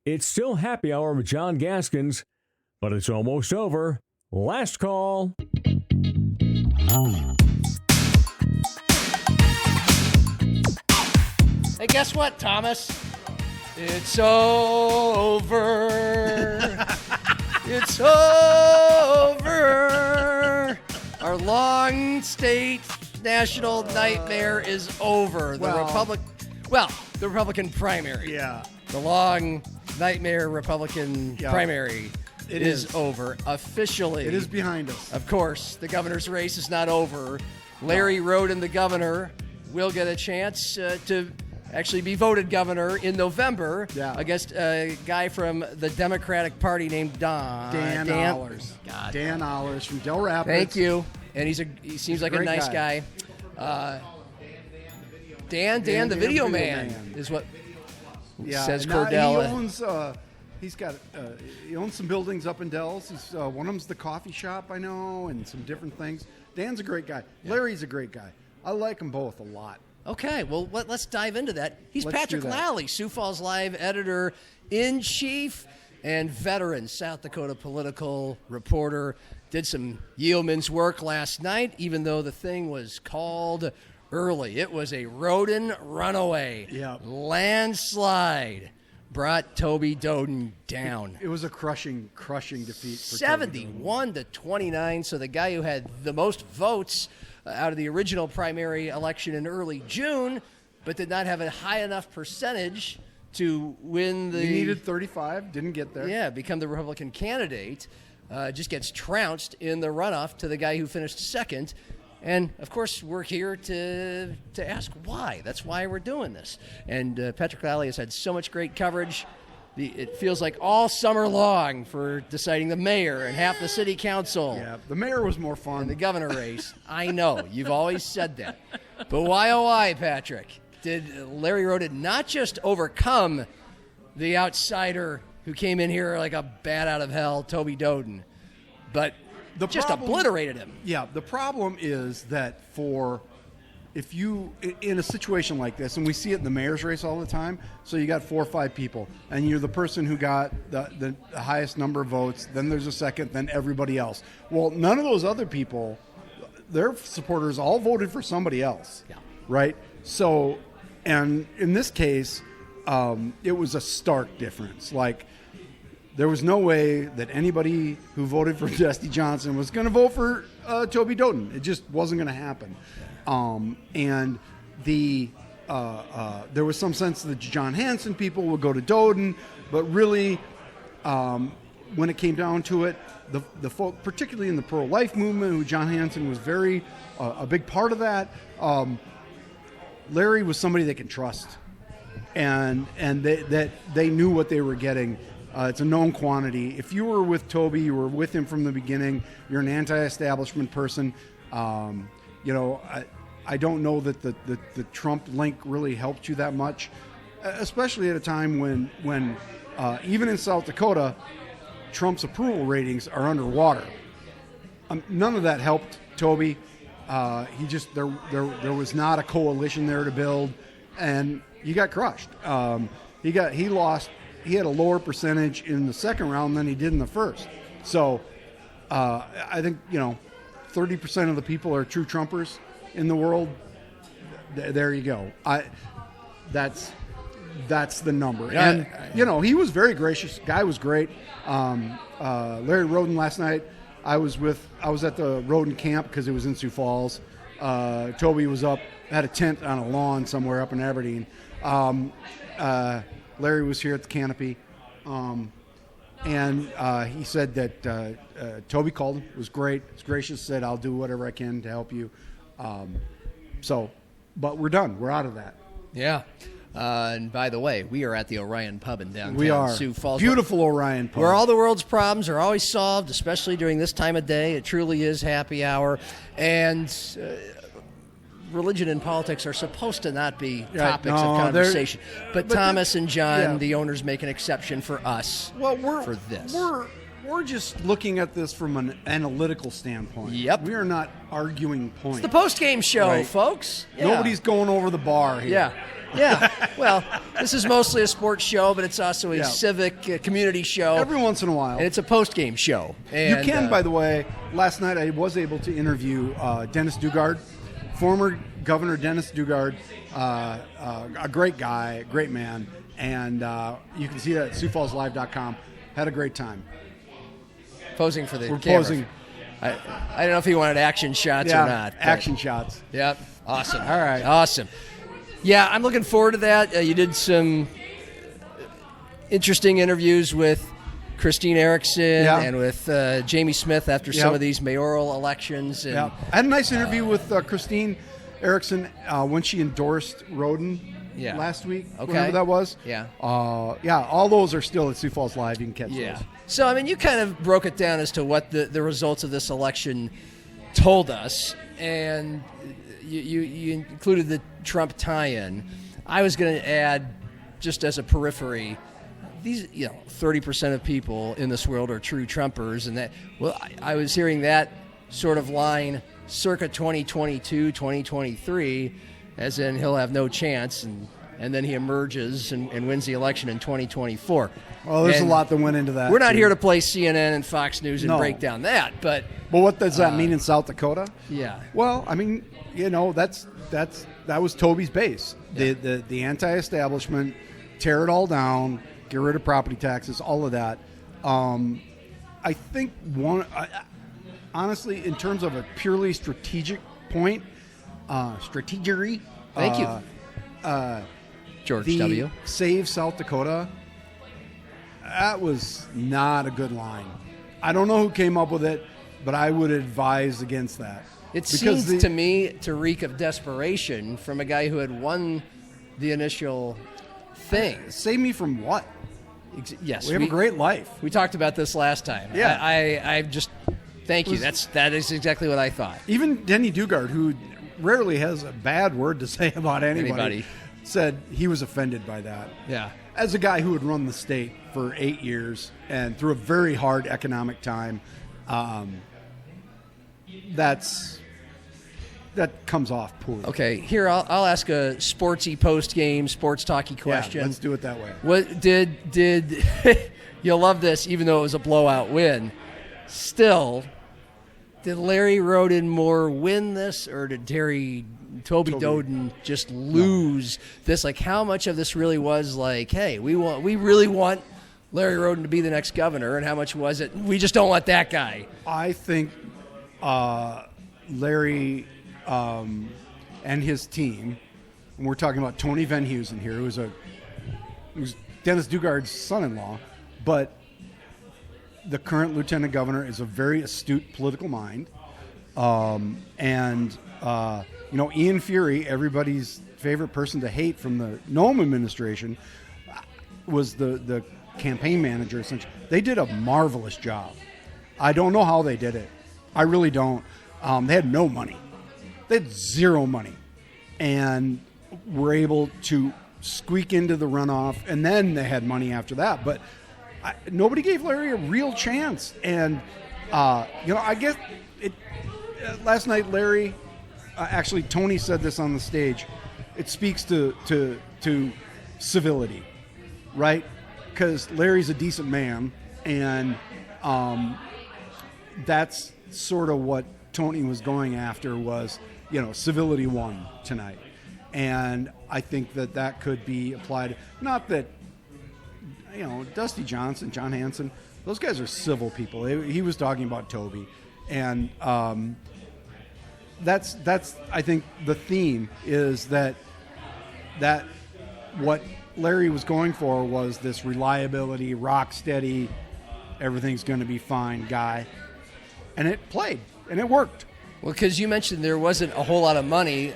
It's still happy hour with John Gaskins, but it's almost over. Last call. Hey, guess what, Thomas? It's over. It's over. Our long state national nightmare is over. The Republican primary. Yeah. The long nightmare Republican primary is over officially. It is behind us. Of course, the governor's race is not over. Larry Rhoden, the governor, will get a chance to actually be voted governor in November against a guy from the Democratic Party named Dan Allers. Dan Allers from Del Rapids. Thank you. And he seems like a nice guy. Dan, the video man is what says Cordell. He owns some buildings up in Dells. One of them's the coffee shop, I know, and some different things. Dan's a great guy. Larry's a great guy. I like them both a lot. Okay, well, let's dive into that. He's Patrick Lalley, Sioux Falls Live editor-in-chief and veteran South Dakota political reporter. Did some yeoman's work last night, even though the thing was called early. It was a Rhoden runaway. Landslide brought Toby Doeden down. It was a crushing defeat for 71-29, so the guy who had the most votes out of the original primary election in early June, but did not have a high enough percentage to win the... He needed 35, didn't get there. Yeah, become the Republican candidate. Just gets trounced in the runoff to the guy who finished second. And, of course, we're here to ask why. That's why we're doing this. And Patrick Lalley has had so much great coverage. It feels like all summer long for deciding the mayor and half the city council. Yeah, the mayor was more fun. And the governor race. I know. You've always said that. But why, oh why, Patrick, did Larry Rhoden not just overcome the outsider who came in here like a bat out of hell, Toby Doeden, but obliterated him? Yeah, the problem is that if you, in a situation like this, and we see it in the mayor's race all the time, so you got 4 or 5 people, and you're the person who got the highest number of votes, then there's a second, then everybody else. Well, none of those other people, their supporters all voted for somebody else, right? So, and in this case, it was a stark difference. Like, there was no way that anybody who voted for Dusty Johnson was going to vote for Toby Doeden. It just wasn't going to happen. And there was some sense that John Hanson people would go to Doeden, but really, when it came down to it, the folk, particularly in the pro-life movement, who John Hanson was very a big part of that, Larry was somebody they can trust, and they knew what they were getting. It's a known quantity. If you were with Toby, you were with him from the beginning. You're an anti-establishment person. I don't know that the Trump link really helped you that much, especially at a time when even in South Dakota, Trump's approval ratings are underwater. None of that helped Toby. There was not a coalition there to build, and he got crushed. He lost. He had a lower percentage in the second round than he did in the first. So I think 30% of the people are true Trumpers in the world. There you go. That's the number. Yeah, and he was very gracious. Guy was great. Larry Rhoden last night. I was at the Rhoden camp because it was in Sioux Falls. Toby was had a tent on a lawn somewhere up in Aberdeen. Larry was here at the canopy, and he said that Toby called him. It was great. He was gracious. Said, "I'll do whatever I can to help you." But we're done. We're out of that. Yeah. And by the way, we are at the Orion Pub in downtown we are. Sioux Falls. Beautiful Orion Pub. Where all the world's problems are always solved, especially during this time of day. It truly is happy hour. And religion and politics are supposed to not be topics of conversation. But Thomas and John, the owners, make an exception for us for this. We're just looking at this from an analytical standpoint. Yep. We are not arguing points. It's the post-game show, folks. Yeah. Nobody's going over the bar here. Yeah. Yeah. Well, this is mostly a sports show, but it's also a civic community show. Every once in a while. And it's a post-game show. And, you can, by the way, last night I was able to interview Dennis Dugard, former Governor Dennis Dugard, a great guy, great man. And you can see that at SiouxFallsLive.com. Had a great time. Posing for the We're camera. posing. I don't know if he wanted action shots or not. But, action shots. Yep. Awesome. All right. Awesome. Yeah, I'm looking forward to that. You did some interesting interviews with Christine Erickson and with Jamie Smith after some of these mayoral elections. And, I had a nice interview with Christine Erickson when she endorsed Rhoden last week. Okay. Whenever that was. Yeah. All those are still at Sioux Falls Live. You can catch those. So, I mean, you kind of broke it down as to what the results of this election told us, and you included the Trump tie-in. I was going to add, just as a periphery, these 30% of people in this world are true Trumpers, and that I was hearing that sort of line circa 2022, 2023, as in he'll have no chance, and then he emerges and wins the election in 2024. Well, there's a lot that went into that. We're not here to play CNN and Fox News and break down that, but what does that mean in South Dakota? Yeah. Well, I mean, that was Toby's base. Yeah. The anti-establishment, tear it all down, get rid of property taxes, all of that. I think honestly, in terms of a purely strategic point, strategery. Thank you, George W. Save South Dakota. That was not a good line. I don't know who came up with it, but I would advise against that. It seems to me to reek of desperation from a guy who had won the initial thing. Save me from what? Yes, we have a great life. We talked about this last time. Yeah, I just thank you. That is exactly what I thought. Even Denny Dugard, who rarely has a bad word to say about anybody, said he was offended by that. Yeah. As a guy who had run the state for 8 years and through a very hard economic time, that comes off poorly. Okay, here I'll ask a sportsy post-game, sports talky question. Yeah, let's do it that way. What did you'll love this, even though it was a blowout win. Still, did Larry Rhoden more win this, or did Toby Doeden just lose this? Like, how much of this really was like, hey, we really want Larry Rhoden to be the next governor, and how much was it, we just don't want that guy? I think Larry and his team, and we're talking about Tony Van Heusen here, who's Dennis Dugard's son-in-law, but the current lieutenant governor is a very astute political mind, and Ian Fury, everybody's favorite person to hate from the Noem administration, was the campaign manager. Essentially, they did a marvelous job. I don't know how they did it. I really don't. They had no money. They had zero money, and were able to squeak into the runoff, and then they had money after that. But nobody gave Larry a real chance. And I guess last night, Larry. Actually, Tony said this on the stage. It speaks to civility, right? Because Larry's a decent man, and that's sort of what Tony was going after was, civility won tonight. And I think that could be applied. Not that, Dusty Johnson, John Hanson, those guys are civil people. He was talking about Toby. And that's I think the theme is that what Larry was going for was this reliability, rock steady, everything's going to be fine guy, and it played and it worked. Well, because you mentioned there wasn't a whole lot of money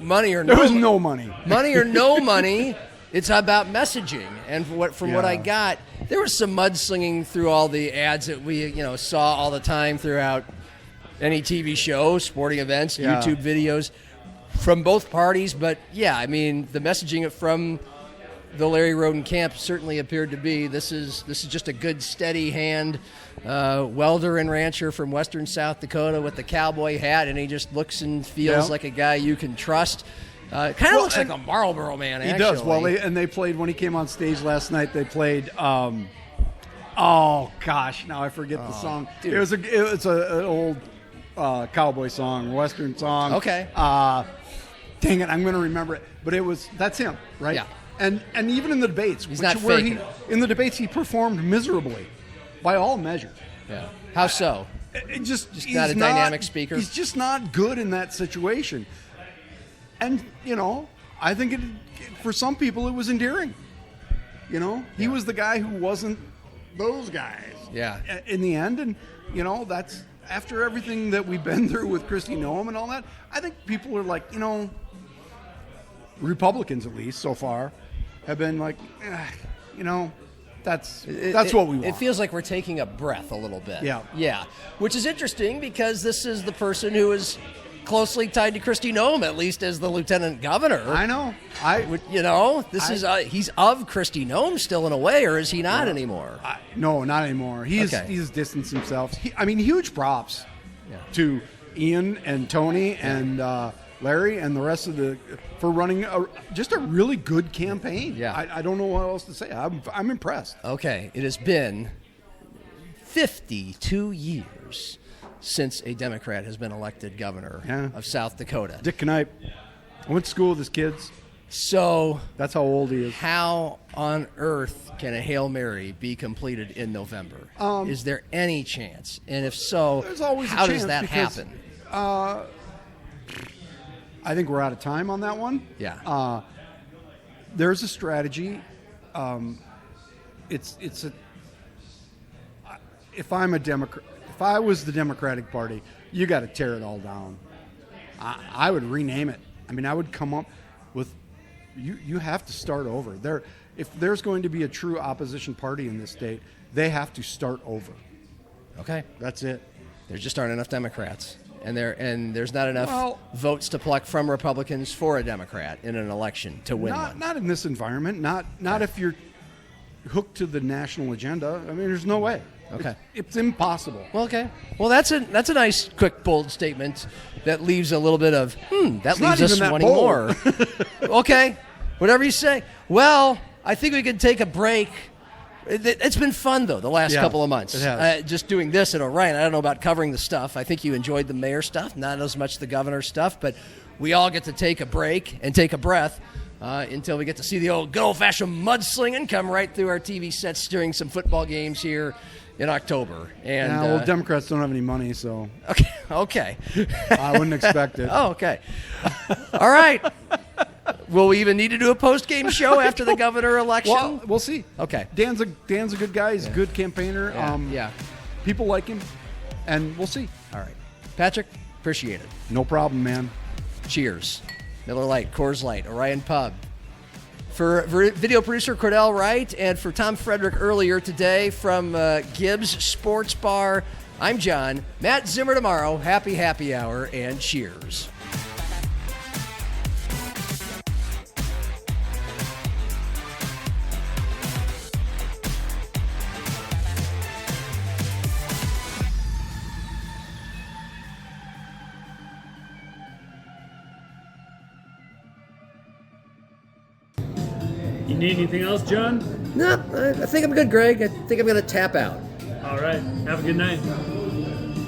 or there was no money, money or no money. It's about messaging, and from what I got, there was some mudslinging through all the ads that we saw all the time throughout any TV show, sporting events, YouTube videos from both parties. But I mean, the messaging from the Larry Rhoden camp certainly appeared to be this is just a good steady hand welder and rancher from western South Dakota with the cowboy hat, and he just looks and feels like a guy you can trust. Kind of looks like a Marlboro Man, He actually. does. Well, they played, when he came on stage last night, they played, oh, gosh, now I forget the song. Dude. It's an old cowboy song, Western song. Okay. Dang it, I'm going to remember it. But that's him, right? Yeah. And even in the debates, He's not faking it. in the debates, he performed miserably, by all measures. Yeah. How so? Just not a dynamic speaker? He's just not good in that situation. And, I think for some people it was endearing. He was the guy who wasn't those guys. Yeah. In the end, and, that's after everything that we've been through with Kristi Noem and all that, I think people are like, Republicans at least so far have been like, that's what we want. It feels like we're taking a breath a little bit. Yeah. Yeah. Which is interesting because this is the person who is closely tied to Kristi Noem, at least as the lieutenant governor. I know. He's of Kristi Noem still in a way, or is he not anymore? No, not anymore. He's distanced himself. Huge props to Ian and Tony and Larry and the rest for running just a really good campaign. Yeah. I don't know what else to say. I'm impressed. Okay, it has been 52 years since a Democrat has been elected governor of South Dakota. Dick Knipe. I went to school with his kids. So that's how old he is. How on earth can a Hail Mary be completed in November? Is there any chance? And if so, there's always how a chance does that because, happen? I think we're out of time on that one. Yeah. There's a strategy. If I'm a Democrat, if I was the Democratic Party, you got to tear it all down. I would rename it. I mean, I would come up with. You have to start over. If there's going to be a true opposition party in this state, they have to start over. Okay. That's it. There just aren't enough Democrats. And there's not enough votes to pluck from Republicans for a Democrat in an election to win one. Not in this environment. Not if you're hooked to the national agenda. I mean, there's no way. Okay. It's impossible. Well, okay. Well, that's a nice, quick, bold statement that leaves a little bit of, that leaves us wanting more. Okay. Whatever you say. Well, I think we could take a break. It's been fun, though, the last couple of months. It has. Just doing this at Orion. I don't know about covering the stuff. I think you enjoyed the mayor stuff, not as much the governor stuff, but we all get to take a break and take a breath until we get to see the good old-fashioned mudslinging come right through our TV sets during some football games here in October. And Democrats don't have any money, so okay. I wouldn't expect it. Oh, okay. All right. Will we even need to do a post-game show after the governor election? Well, we'll see. Okay. Dan's a good guy. He's a good campaigner. Yeah. People like him, and we'll see. All right. Patrick, appreciate it. No problem, man. Cheers. Miller Lite, Coors Light, Orion Pub. For video producer Cordell Wright and for Tom Frederick earlier today from Gibbs Sports Bar, I'm John. Matt Zimmer tomorrow. Happy hour and cheers. You need anything else, John? No, I think I'm good, Greg. I think I'm going to tap out. All right. Have a good night.